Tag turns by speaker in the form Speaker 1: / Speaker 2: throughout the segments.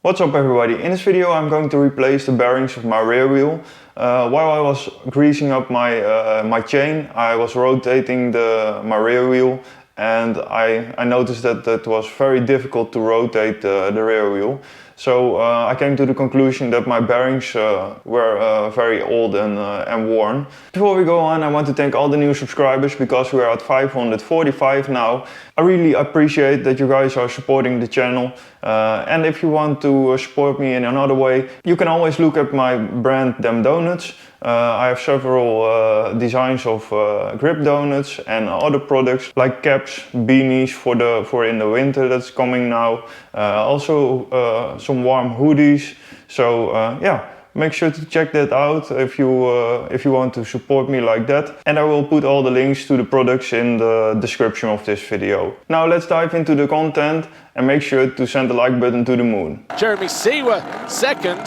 Speaker 1: What's up everybody, in this video I'm going to replace the bearings of my rear wheel. While I was greasing up my chain, I was rotating my rear wheel, and I noticed that it was very difficult to rotate the rear wheel. So I came to the conclusion that my bearings were very old and worn. Before we go on, I want to thank all the new subscribers because we are at 545 now. I really appreciate that you guys are supporting the channel. And if you want to support me in another way, you can always look at my brand DemDonuts. I have several designs of grip donuts and other products like caps, beanies for in the winter that's coming now. Also some warm hoodies. So yeah, make sure to check that out if you want to support me like that. And I will put all the links to the products in the description of this video. Now let's dive into the content and make sure to send the like button to the moon.
Speaker 2: Jeremy Seawer second,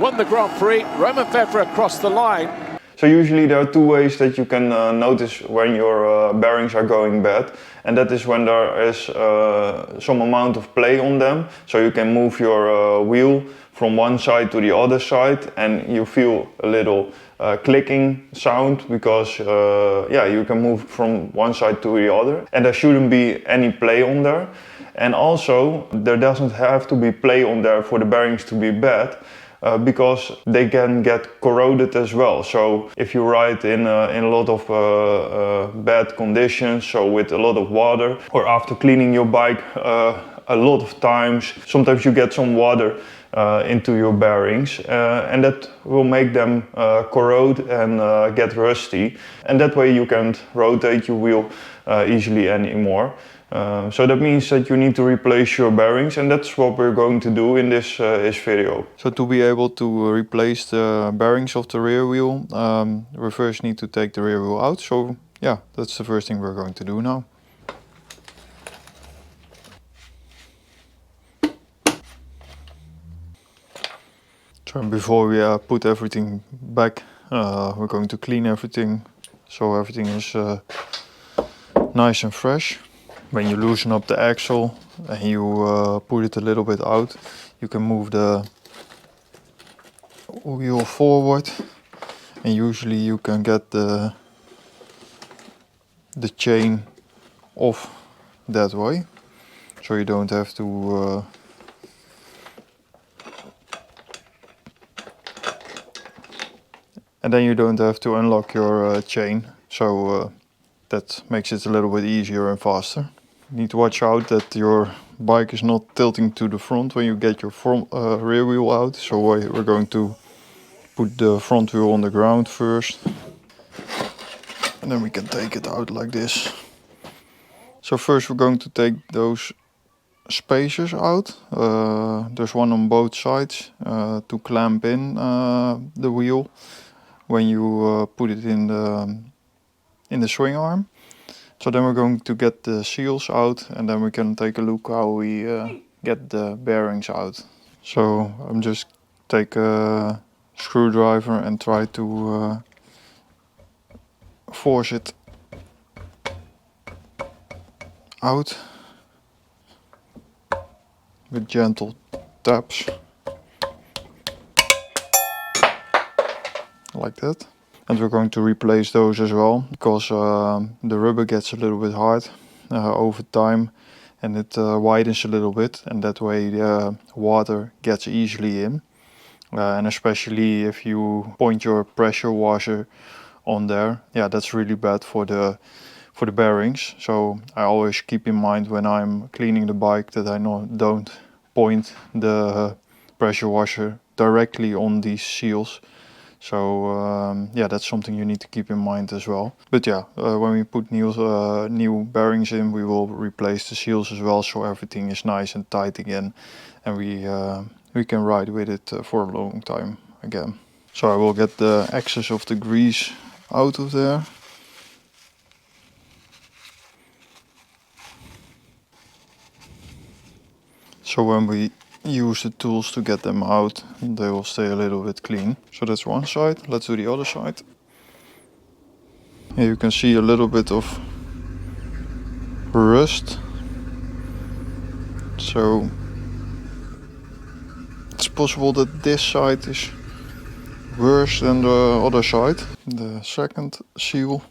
Speaker 2: won the Grand Prix. Romain Febvre across the line.
Speaker 1: So usually there are two ways that you can notice when your bearings are going bad, and that is when there is some amount of play on them. So you can move your wheel from one side to the other side and you feel a little clicking sound because yeah, you can move from one side to the other and there shouldn't be any play on there. And also there doesn't have to be play on there for the bearings to be bad. Because they can get corroded as well. So if you ride in a lot of bad conditions, so with a lot of water, or after cleaning your bike a lot of times, sometimes you get some water into your bearings, and that will make them corrode and get rusty. And that way you can't rotate your wheel easily anymore. So that means that you need to replace your bearings, and that's what we're going to do in this video. So to be able to replace the bearings of the rear wheel, we first need to take the rear wheel out. So yeah, that's the first thing we're going to do now. So before we put everything back, we're going to clean everything so everything is nice and fresh. When you loosen up the axle and you put it a little bit out, you can move the wheel forward, and usually you can get the chain off that way, so you don't have to and then you don't have to unlock your chain, so that makes it a little bit easier and faster. You need to watch out that your bike is not tilting to the front when you get your rear wheel out. So we're going to put the front wheel on the ground first. And then we can take it out like this. So first we're going to take those spacers out. There's one on both sides to clamp in the wheel when you put it in the swing arm. So then we're going to get the seals out, and then we can take a look how we get the bearings out. So I'm just take a screwdriver and try to force it out with gentle taps, like that. And we're going to replace those as well, because the rubber gets a little bit hard over time, and it widens a little bit, and that way the water gets easily in. And especially if you point your pressure washer on there, yeah, that's really bad for the bearings. So I always keep in mind when I'm cleaning the bike that I don't point the pressure washer directly on these seals. So yeah, that's something you need to keep in mind as well. But yeah, when we put new bearings in, we will replace the seals as well, so everything is nice and tight again, and we can ride with it for a long time again. So I will get the excess of the grease out of there. So when we use the tools to get them out, they will stay a little bit clean. So that's one side. Let's do the other side. Here you can see a little bit of rust. So possible that this side is worse than the other side. The second seal.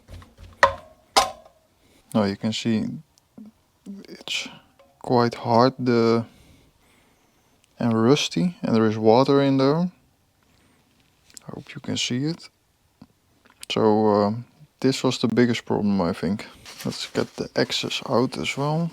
Speaker 1: Now you can see it's quite hard and rusty, and there is water in there. I hope you can see it. So this was the biggest problem, I think. Let's get the excess out as well.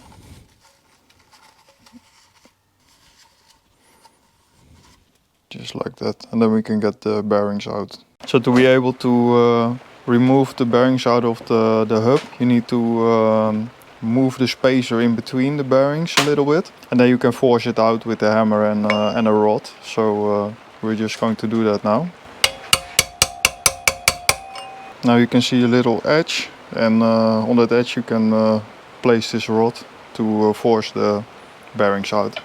Speaker 1: Just like that, and then we can get the bearings out. So to be able to remove the bearings out of the hub, you need to move the spacer in between the bearings a little bit, and then you can force it out with a hammer and a rod. So we're just going to do that now. Now you can see a little edge, and on that edge you can place this rod to force the bearings out.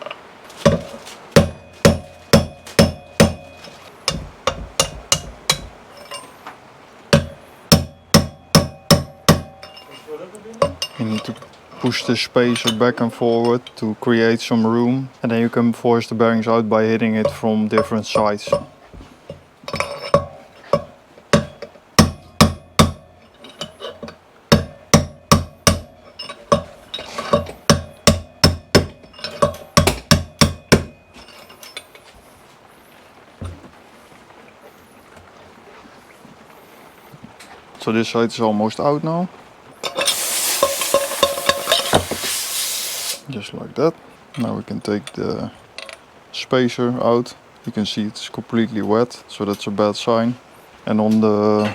Speaker 1: You need to push the spacer back and forward to create some room, and then you can force the bearings out by hitting it from different sides. So this side is almost out now. Just like that. Now we can take the spacer out. You can see it's completely wet, so that's a bad sign. And on the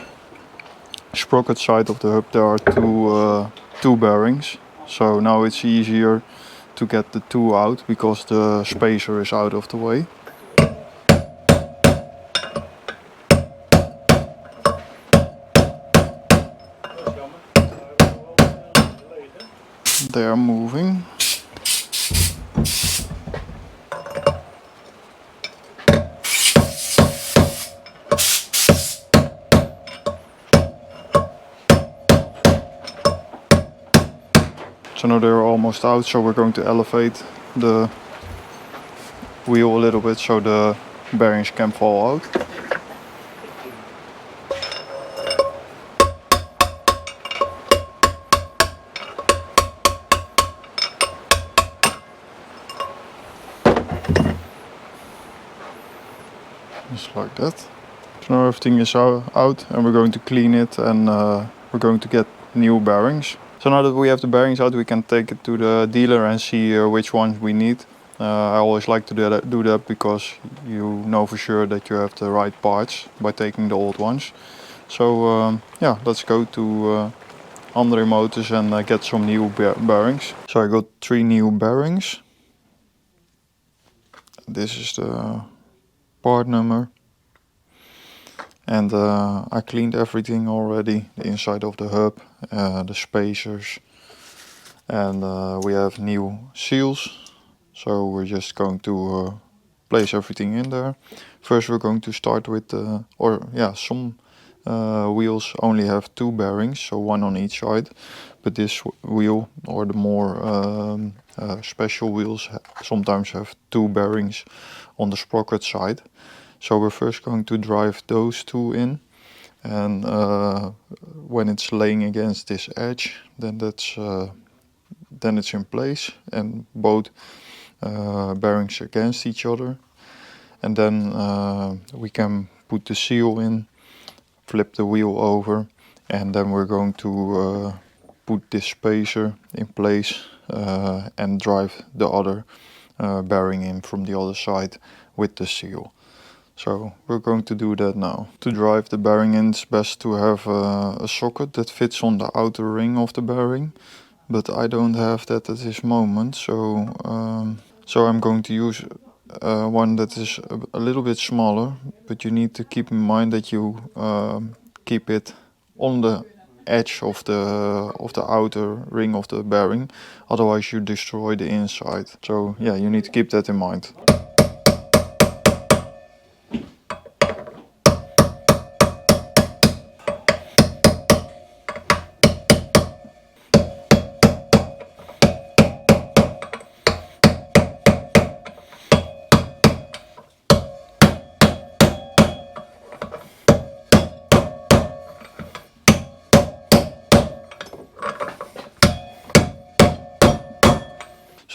Speaker 1: sprocket side of the hub there are two bearings. So now it's easier to get the two out because the spacer is out of the way. They are moving. So now they're almost out, so we're going to elevate the wheel a little bit so the bearings can fall out. Just like that. So now everything is out, and we're going to clean it, and we're going to get new bearings. So now that we have the bearings out, we can take it to the dealer and see which ones we need. I always like to do that because you know for sure that you have the right parts by taking the old ones. So yeah, let's go to Andre Motors and get some new bearings. So I got 3 new bearings. This is the part number. And I cleaned everything already, the inside of the hub, the spacers, and we have new seals. So we're just going to place everything in there. First we're going to start with, some wheels only have 2 bearings, so 1 on each side. But this wheel, or the more special wheels, sometimes have 2 bearings on the sprocket side. So we're first going to drive those 2 in, and when it's laying against this edge, then it's in place, and both bearings against each other. And then we can put the seal in, flip the wheel over, and then we're going to put this spacer in place and drive the other bearing in from the other side with the seal. So we're going to do that now. To drive the bearing in, it's best to have a socket that fits on the outer ring of the bearing, but I don't have that at this moment, so I'm going to use one that is a little bit smaller, but you need to keep in mind that you keep it on the edge of the outer ring of the bearing, otherwise you destroy the inside. So yeah, you need to keep that in mind.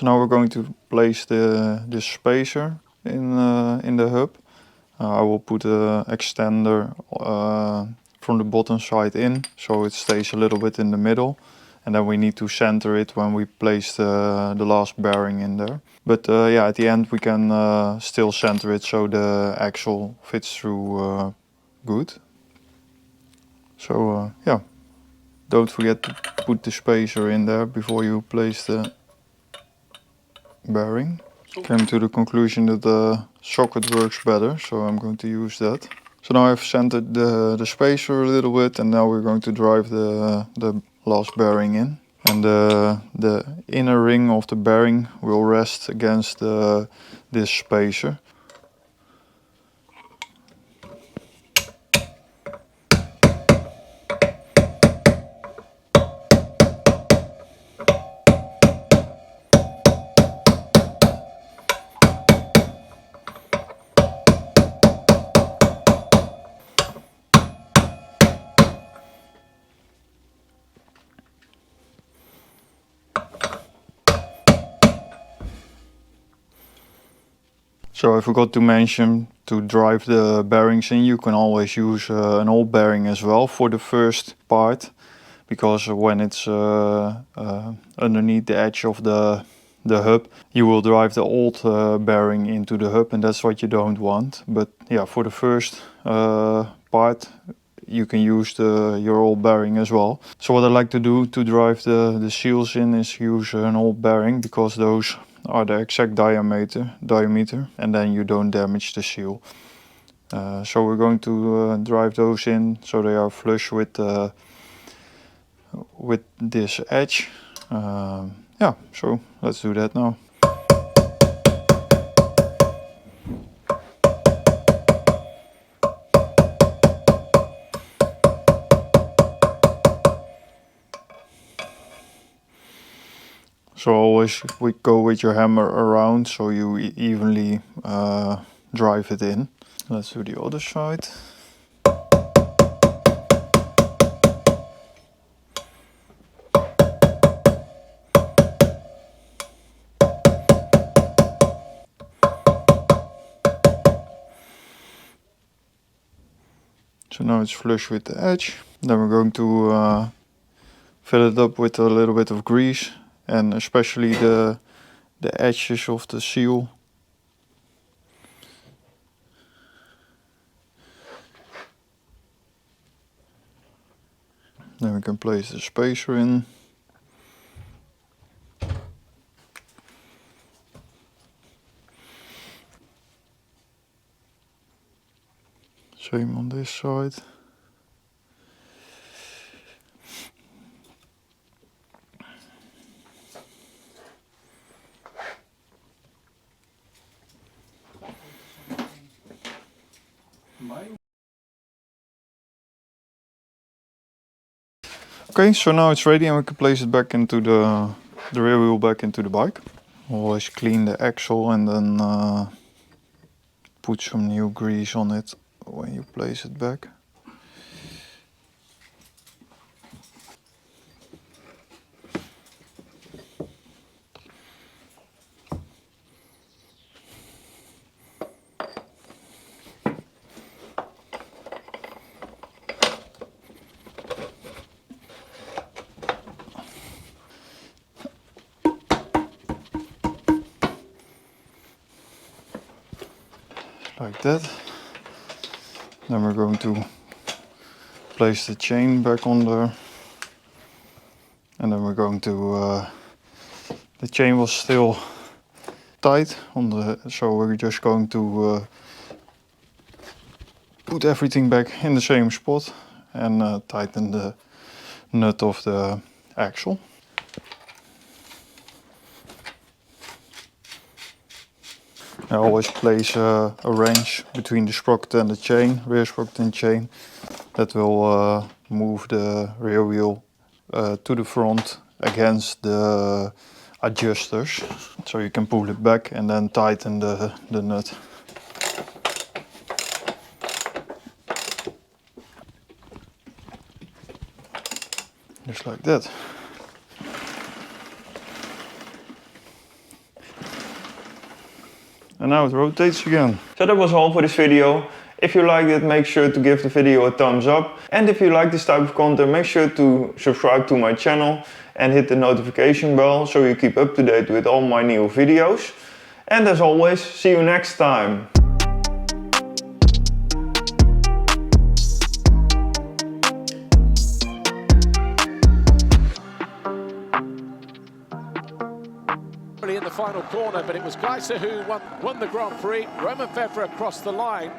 Speaker 1: So now we're going to place this spacer in the hub. I will put an extender from the bottom side in, so it stays a little bit in the middle. And then we need to center it when we place the last bearing in there. But yeah, at the end we can still center it so the axle fits through good. So yeah, don't forget to put the spacer in there before you place the bearing. Came to the conclusion that the socket works better, so I'm going to use that. So now I've centered the spacer a little bit, and now we're going to drive the last bearing in. And the inner ring of the bearing will rest against this spacer. So I forgot to mention, to drive the bearings in, you can always use an old bearing as well for the first part, because when it's underneath the edge of the hub, you will drive the old bearing into the hub, and that's what you don't want. But yeah, for the first part, you can use your old bearing as well. So what I like to do to drive the seals in is use an old bearing, because those are the exact diameter, and then you don't damage the seal. So we're going to drive those in so they are flush with this edge. Yeah, so let's do that now. So always go with your hammer around so you evenly drive it in. Let's do the other side. So now it's flush with the edge. Then we're going to fill it up with a little bit of grease, and especially the edges of the seal. Then we can place the spacer in. Same on this side. Okay, so now it's ready and we can place it back into the rear wheel back into the bike. Always clean the axle and then put some new grease on it when you place it back. Like that. Then we're going to place the chain back on there, and then we're going to the chain was still tight on so we're just going to put everything back in the same spot and tighten the nut of the axle. I always place a wrench between the sprocket and the chain, rear sprocket and chain. That will move the rear wheel to the front against the adjusters. So you can pull it back and then tighten the nut. Just like that. And now it rotates again. So that was all for this video. If you liked it, make sure to give the video a thumbs up. And if you like this type of content, make sure to subscribe to my channel and hit the notification bell so you keep up to date with all my new videos. And as always, see you next time.
Speaker 2: In the final corner, but it was Geiser who won the Grand Prix. Romain Febvre across the line.